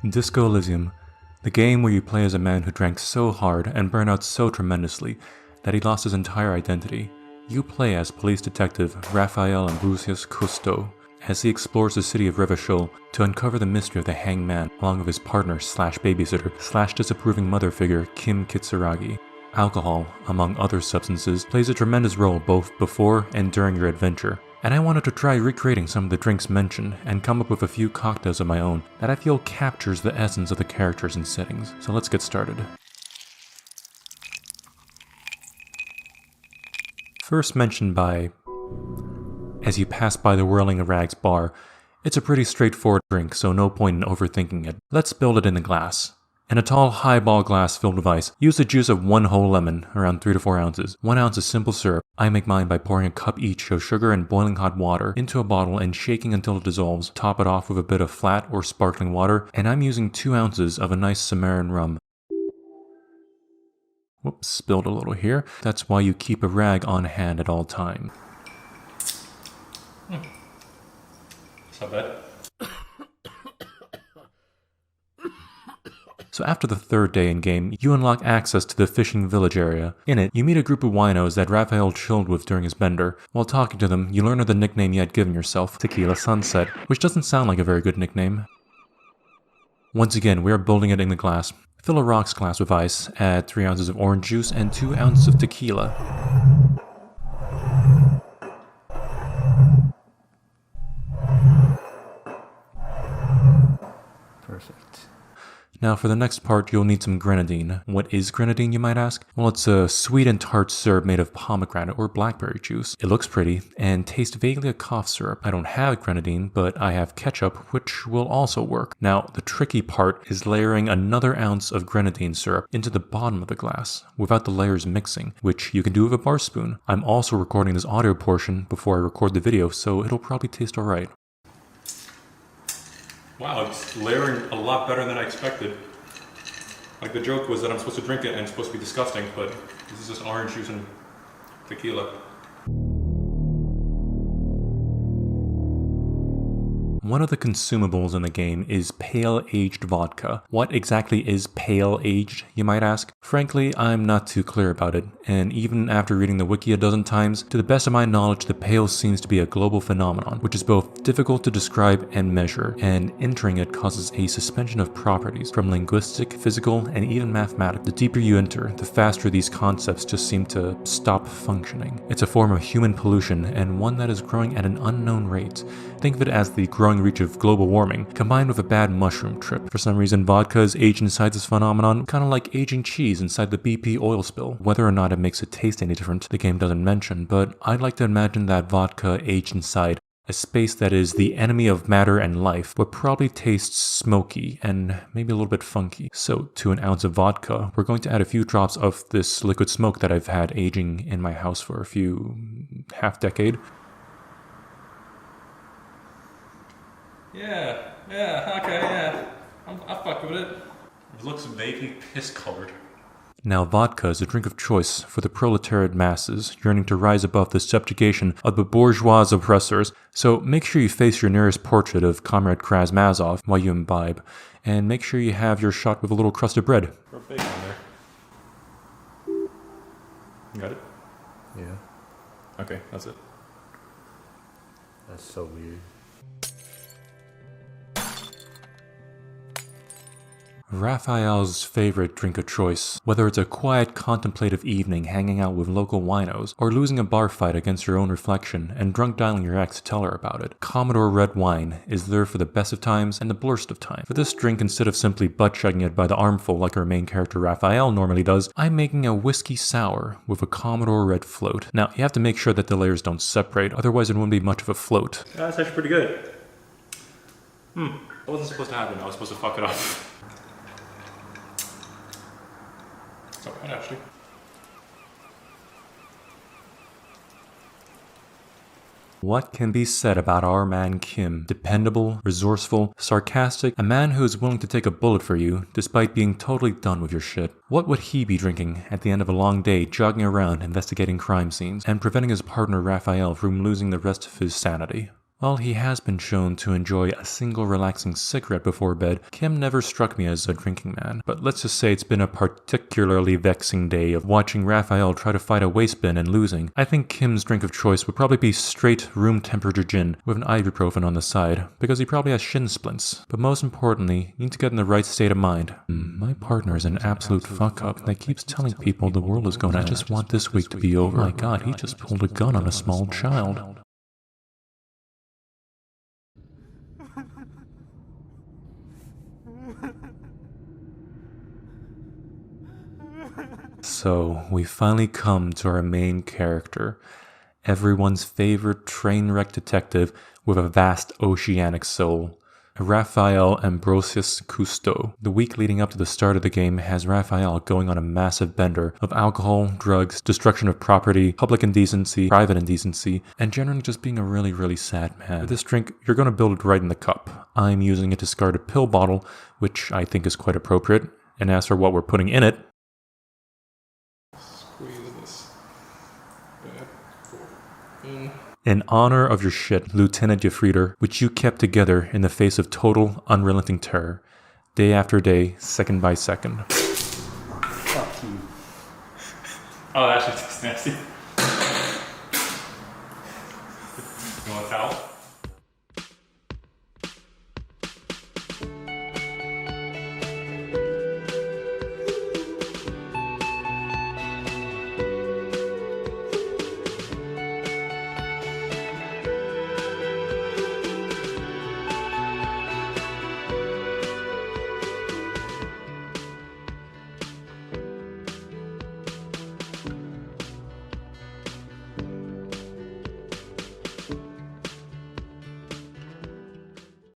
Disco Elysium, the game where you play as a man who drank so hard and burned out so tremendously that he lost his entire identity. You play as police detective Raphael Ambrosius Cousteau as he explores the city of Raphael to uncover the mystery of the hanged man along with his partner slash babysitter slash disapproving mother figure Kim Kitsuragi. Alcohol, among other substances, plays a tremendous role both before and during your adventure. And I wanted to try recreating some of the drinks mentioned and come up with a few cocktails of my own that I feel captures the essence of the characters and settings. So let's get started. First mentioned by as you pass by the Whirling Rags bar, it's a pretty straightforward drink, so no point in overthinking it. Let's build it in a glass. In a tall highball glass filled with ice, use the juice of one whole lemon, around 3 to 4 ounces, 1 ounce of simple syrup. I make mine by pouring a cup each of sugar and boiling hot water into a bottle and shaking until it dissolves. Top it off with a bit of flat or sparkling water, and I'm using 2 ounces of a nice Sumerian rum. Whoops, spilled a little here. That's why you keep a rag on hand at all times. It's not bad. So after the third day in game, you unlock access to the fishing village area. In it, you meet a group of winos that Raphael chilled with during his bender. While talking to them, you learn of the nickname you had given yourself, Tequila Sunset, which doesn't sound like a very good nickname. Once again, we are building it in the glass. Fill a rocks glass with ice, add 3 ounces of orange juice and 2 ounces of tequila. Perfect. Now for the next part, you'll need some grenadine. What is grenadine, you might ask? Well, it's a sweet and tart syrup made of pomegranate or blackberry juice. It looks pretty and tastes vaguely like cough syrup. I don't have grenadine, but I have ketchup, which will also work. Now, the tricky part is layering another ounce of grenadine syrup into the bottom of the glass without the layers mixing, which you can do with a bar spoon. I'm also recording this audio portion before I record the video, so it'll probably taste alright. Wow, it's layering a lot better than I expected. Like, the joke was that I'm supposed to drink it and it's supposed to be disgusting, but this is just orange juice and tequila. One of the consumables in the game is pale-aged vodka. What exactly is pale-aged, you might ask? Frankly, I'm not too clear about it, and even after reading the wiki a dozen times, to the best of my knowledge, the pale seems to be a global phenomenon, which is both difficult to describe and measure, and entering it causes a suspension of properties, from linguistic, physical, and even mathematical. The deeper you enter, the faster these concepts just seem to stop functioning. It's a form of human pollution, and one that is growing at an unknown rate. Think of it as the growing reach of global warming, combined with a bad mushroom trip. For some reason, vodka is aged inside this phenomenon, kind of like aging cheese inside the BP oil spill. Whether or not it makes it taste any different, the game doesn't mention, but I'd like to imagine that vodka aged inside a space that is the enemy of matter and life would probably taste smoky and maybe a little bit funky. So to an ounce of vodka, we're going to add a few drops of this liquid smoke that I've had aging in my house for a few half-decade. Yeah, okay, yeah. I'll fuck with it. It looks vaguely piss-colored. Now, vodka is a drink of choice for the proletariat masses yearning to rise above the subjugation of the bourgeois oppressors, so make sure you face your nearest portrait of Comrade Krasmazov while you imbibe, and make sure you have your shot with a little crust of bread. Throw bacon in there. You got it? Yeah, Okay, that's it. that's so weird. Raphael's favorite drink of choice, whether it's a quiet contemplative evening hanging out with local winos, or losing a bar fight against your own reflection and drunk dialing your ex to tell her about it, Commodore red wine is there for the best of times and the blurst of times. For this drink, instead of simply butt-chugging it by the armful like our main character Raphael normally does, I'm making a whiskey sour with a Commodore red float. Now, you have to make sure that the layers don't separate, otherwise it wouldn't be much of a float. That's actually pretty good. It wasn't supposed to happen. I was supposed to fuck it up. It's alright, actually. What can be said about our man Kim? Dependable, resourceful, sarcastic, a man who is willing to take a bullet for you despite being totally done with your shit. What would he be drinking at the end of a long day jogging around investigating crime scenes and preventing his partner Raphael from losing the rest of his sanity? While he has been shown to enjoy a single relaxing cigarette before bed, Kim never struck me as a drinking man. But let's just say it's been a particularly vexing day of watching Raphael try to fight a waste bin and losing. I think Kim's drink of choice would probably be straight room temperature gin with an ibuprofen on the side, because he probably has shin splints. But most importantly, you need to get in the right state of mind. My partner is an absolute fuck up that keeps telling people the world is going to end. I just want this week to be over. Oh my god, he just pulled a gun on a small child. So, we finally come to our main character, everyone's favorite train wreck detective with a vast oceanic soul, Raphael Ambrosius Cousteau. The week leading up to the start of the game has Raphael going on a massive bender of alcohol, drugs, destruction of property, public indecency, private indecency, and generally just being a really, really sad man. With this drink, you're going to build it right in the cup. I'm using a discarded pill bottle, which I think is quite appropriate, and as for what we're putting in it, in honor of your shit, Lieutenant Jeffreeder, which you kept together in the face of total, unrelenting terror, day after day, second by second. Fuck you. Oh, that shit's nasty. You want a towel?